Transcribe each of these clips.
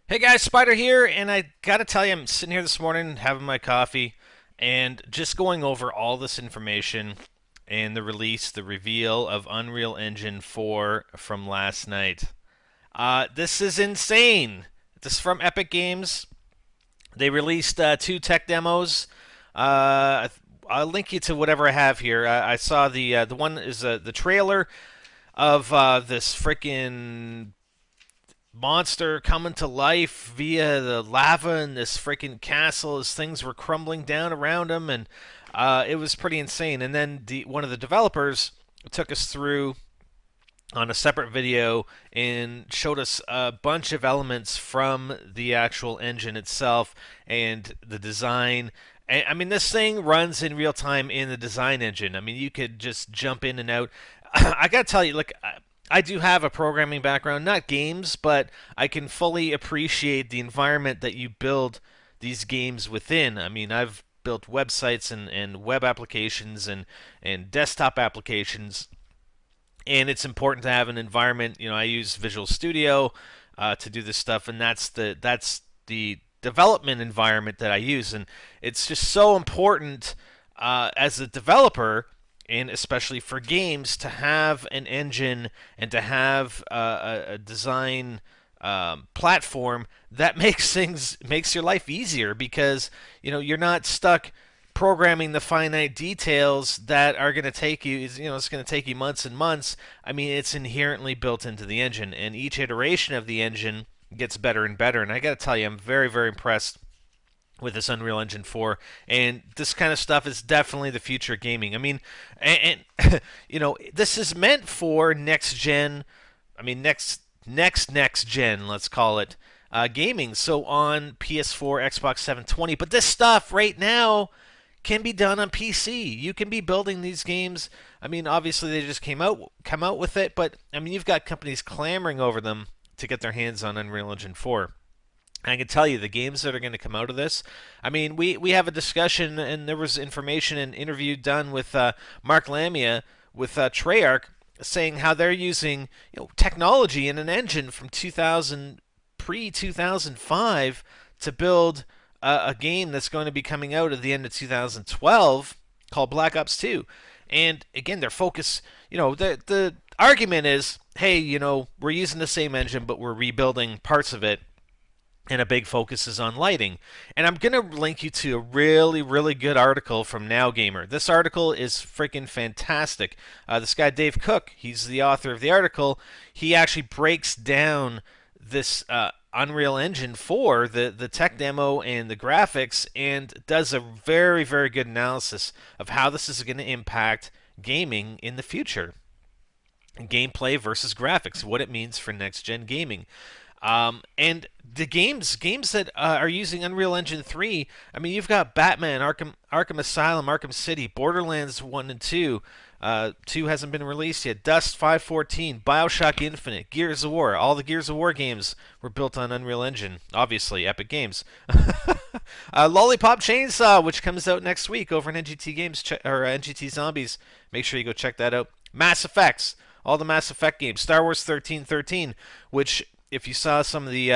Hey guys, Spider here, and I gotta tell you, I'm sitting here this morning having my coffee and just going over all this information and the reveal of Unreal Engine 4 from last night. This is insane. This is from Epic Games. They released two tech demos. I'll link you to whatever I have here. I saw the one is the trailer of this freaking monster coming to life via the lava in this freaking castle as things were crumbling down around him, and it was pretty insane. And then one of the developers took us through on a separate video and showed us a bunch of elements from the actual engine itself and the design. I mean, this thing runs in real time in the design engine. I mean, you could just jump in and out. I gotta tell you, like, I do have a programming background, not games, but I can fully appreciate the environment that you build these games within. I mean, I've built websites and web applications and desktop applications, and it's important to have an environment. I use Visual Studio to do this stuff, and that's the development environment that I use, and it's just so important as a developer, and especially for games, to have an engine and to have a design platform that makes your life easier, because you're not stuck programming the finite details that are going to take you. It's going to take you months and months. I mean, it's inherently built into the engine, and each iteration of the engine gets better and better. And I got to tell you, I'm very, very impressed with this Unreal Engine 4, and this kind of stuff is definitely the future of gaming. I mean, and this is meant for next gen. I mean, next gen, let's call it, gaming. So on PS4, Xbox 720, but this stuff right now can be done on PC. You can be building these games. I mean, obviously they just come out with it, but I mean, you've got companies clamoring over them to get their hands on Unreal Engine 4. I can tell you the games that are going to come out of this. I mean, we have a discussion, and there was information and interview done with Mark Lamia with Treyarch, saying how they're using technology in an engine from 2000 pre 2005 to build a game that's going to be coming out at the end of 2012 called Black Ops 2. And again, their focus, the argument is, hey, we're using the same engine, but we're rebuilding parts of it, and a big focus is on lighting. And I'm going to link you to a really, really good article from Now Gamer. This article is freaking fantastic. This guy, Dave Cook, he's the author of the article. He actually breaks down this Unreal Engine 4, the tech demo and the graphics, and does a very, very good analysis of how this is going to impact gaming in the future. Gameplay versus graphics, what it means for next gen gaming. And the games that are using Unreal Engine 3, I mean, you've got Batman, Arkham Asylum, Arkham City, Borderlands 1 and 2. 2 hasn't been released yet. Dust 514, Bioshock Infinite, Gears of War. All the Gears of War games were built on Unreal Engine. Obviously, Epic Games. Lollipop Chainsaw, which comes out next week over in NGT Games or NGT Zombies. Make sure you go check that out. Mass Effects, all the Mass Effect games. Star Wars 1313, which, if you saw some of the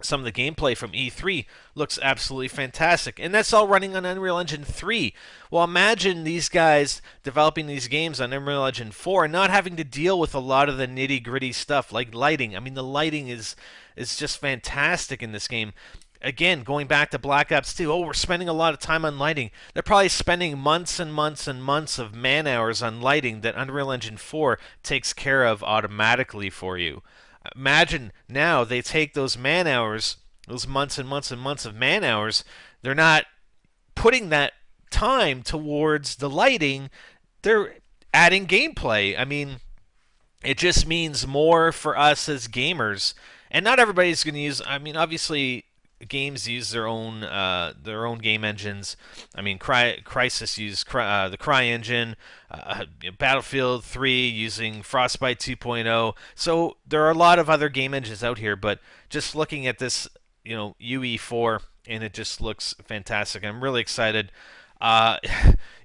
gameplay from E3, looks absolutely fantastic. And that's all running on Unreal Engine 3. Well, imagine these guys developing these games on Unreal Engine 4 and not having to deal with a lot of the nitty-gritty stuff like lighting. I mean, the lighting is just fantastic in this game. Again, going back to Black Ops 2, we're spending a lot of time on lighting. They're probably spending months and months and months of man hours on lighting that Unreal Engine 4 takes care of automatically for you. Imagine now they take those man hours, those months and months and months of man hours, they're not putting that time towards the lighting, they're adding gameplay. I mean, it just means more for us as gamers. And not everybody's going to use, I mean, obviously games use their own game engines. I mean, Crysis used the Cry engine. Battlefield 3 using Frostbite 2.0. So there are a lot of other game engines out here, but just looking at this, UE4, and it just looks fantastic. I'm really excited. Uh,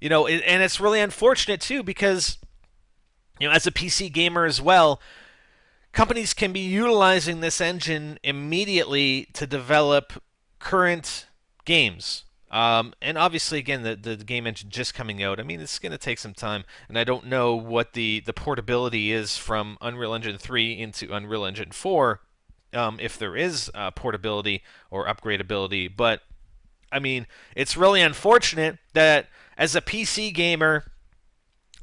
and it's really unfortunate too, because as a PC gamer as well, companies can be utilizing this engine immediately to develop current games. And obviously, again, the game engine just coming out. I mean, it's going to take some time, and I don't know what the portability is from Unreal Engine 3 into Unreal Engine 4, if there is portability or upgradability. But I mean, it's really unfortunate that as a PC gamer,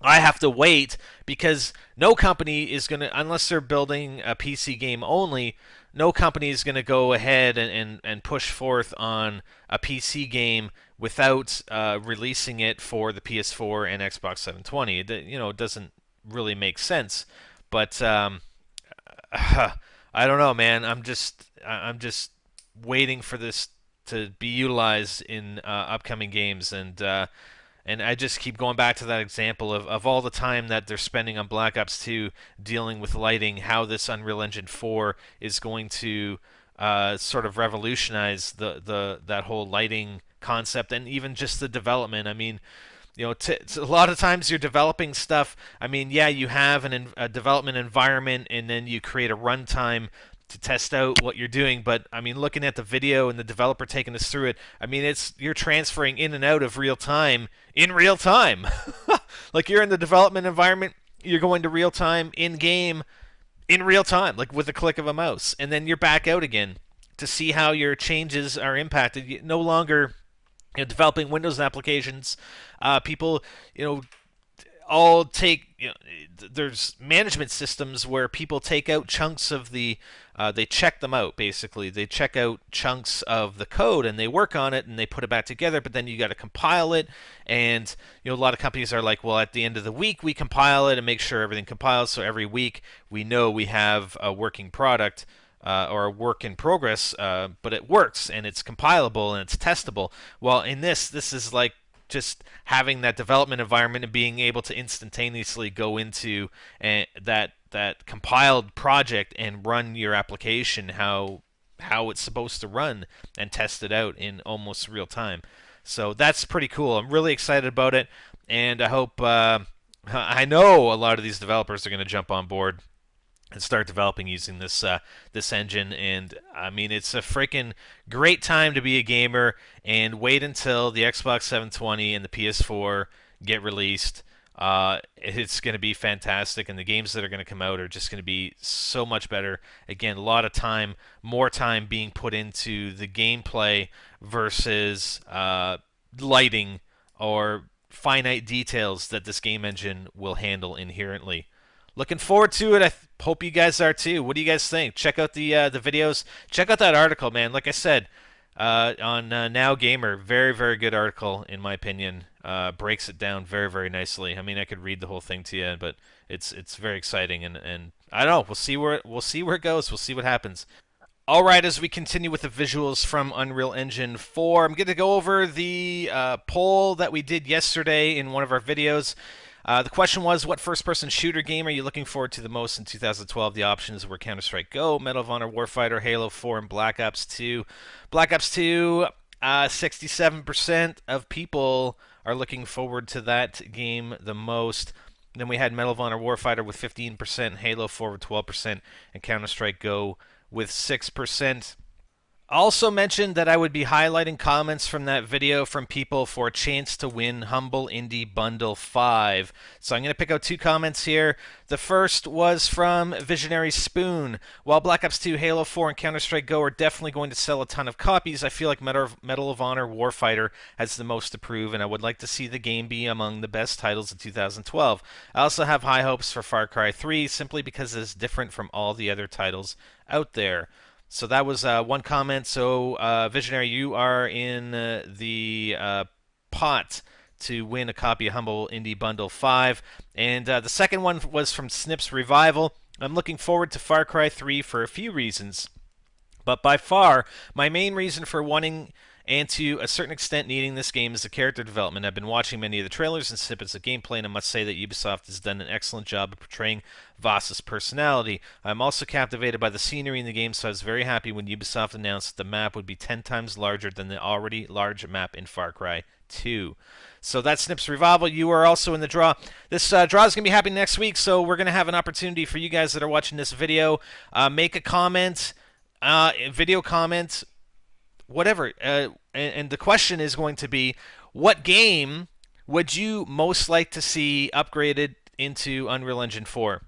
I have to wait because no company is going to, unless they're building a PC game only, no company is going to go ahead and push forth on a PC game without releasing it for the PS4 and Xbox 720. It doesn't really make sense. But I don't know, man. I'm just waiting for this to be utilized in upcoming games, and I just keep going back to that example of all the time that they're spending on Black Ops 2 dealing with lighting, how this Unreal Engine 4 is going to sort of revolutionize the that whole lighting concept and even just the development. I mean, a lot of times you're developing stuff. I mean, yeah, you have a development environment, and then you create a runtime to test out what you're doing. But I mean, looking at the video and the developer taking us through it, I mean, you're transferring in and out of real time in real time. Like you're in the development environment, you're going to real time in game in real time, like with a click of a mouse, and then you're back out again to see how your changes are impacted. No longer developing Windows applications. People, all take. There's management systems where people take out chunks of they check them out basically. They check out chunks of the code and they work on it and they put it back together. But then you got to compile it, and a lot of companies are like, well, at the end of the week we compile it and make sure everything compiles. So every week we know we have a working product. Or a work in progress, but it works and it's compilable and it's testable. Well, in this is like just having that development environment and being able to instantaneously go into that compiled project and run your application how it's supposed to run and test it out in almost real time. So that's pretty cool. I'm really excited about it, and I hope I know a lot of these developers are going to jump on board and start developing using this engine. And I mean, it's a freaking great time to be a gamer. And wait until the Xbox 720 and the PS4 get released. It's going to be fantastic, and the games that are going to come out are just going to be so much better. Again, a lot of time, more time being put into the gameplay versus lighting or finite details that this game engine will handle inherently. Looking forward to it. I hope you guys are too. What do you guys think? Check out the videos. Check out that article, man. Like I said, on Now Gamer, very very good article in my opinion. Breaks it down very very nicely. I mean, I could read the whole thing to you, but it's very exciting, and I don't know. We'll see where it goes. We'll see what happens. All right, as we continue with the visuals from Unreal Engine 4, I'm going to go over the poll that we did yesterday in one of our videos. The question was, what first-person shooter game are you looking forward to the most in 2012? The options were Counter-Strike Go, Medal of Honor Warfighter, Halo 4, and Black Ops 2. Black Ops 2, 67% of people are looking forward to that game the most. Then we had Medal of Honor Warfighter with 15%, Halo 4 with 12%, and Counter-Strike Go with 6%. Also mentioned that I would be highlighting comments from that video from people for a chance to win Humble Indie Bundle 5. So I'm going to pick out two comments here. The first was from Visionary Spoon. While Black Ops 2, Halo 4, and Counter-Strike Go are definitely going to sell a ton of copies, I feel like Medal of Honor Warfighter has the most to prove, and I would like to see the game be among the best titles of 2012. I also have high hopes for Far Cry 3, simply because it is different from all the other titles out there. So that was one comment. So, Visionary, you are in the pot to win a copy of Humble Indie Bundle 5. And the second one was from Snips Revival. I'm looking forward to Far Cry 3 for a few reasons. But by far, my main reason for wanting and to a certain extent needing this game is the character development. I've been watching many of the trailers and snippets of gameplay, and I must say that Ubisoft has done an excellent job of portraying Vaas's personality. I'm also captivated by the scenery in the game, so I was very happy when Ubisoft announced that the map would be 10 times larger than the already large map in Far Cry 2. So that's Snips Revival. You are also in the draw. This draw is going to be happening next week, so we're going to have an opportunity for you guys that are watching this video. Make a comment, video comment, whatever. And the question is going to be, what game would you most like to see upgraded into Unreal Engine 4?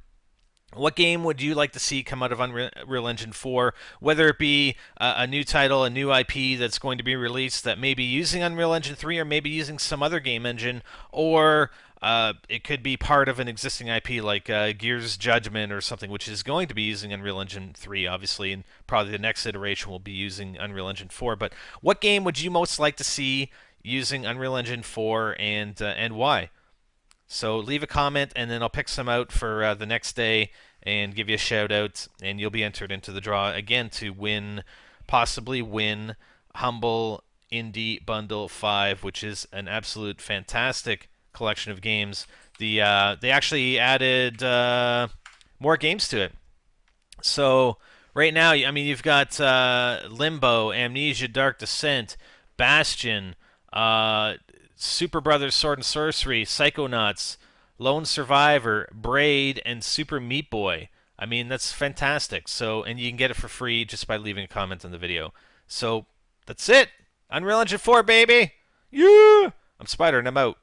What game would you like to see come out of Unreal Engine 4, whether it be a new title, a new IP that's going to be released that may be using Unreal Engine 3 or maybe using some other game engine, or it could be part of an existing IP like Gears Judgment or something, which is going to be using Unreal Engine 3, obviously, and probably the next iteration will be using Unreal Engine 4. But what game would you most like to see using Unreal Engine 4, and why? So leave a comment, and then I'll pick some out for the next day and give you a shout out, and you'll be entered into the draw again to win, possibly win, Humble Indie Bundle 5, which is an absolute fantastic collection of games. They actually added more games to it. So right now, I mean, you've got Limbo, Amnesia, Dark Descent, Bastion, Super Brothers Sword and Sorcery, Psychonauts, Lone Survivor, Braid, and Super Meat Boy. I mean, that's fantastic. So, and you can get it for free just by leaving a comment on the video. So, that's it. Unreal Engine 4, baby! Yeah! I'm Spider, and I'm out.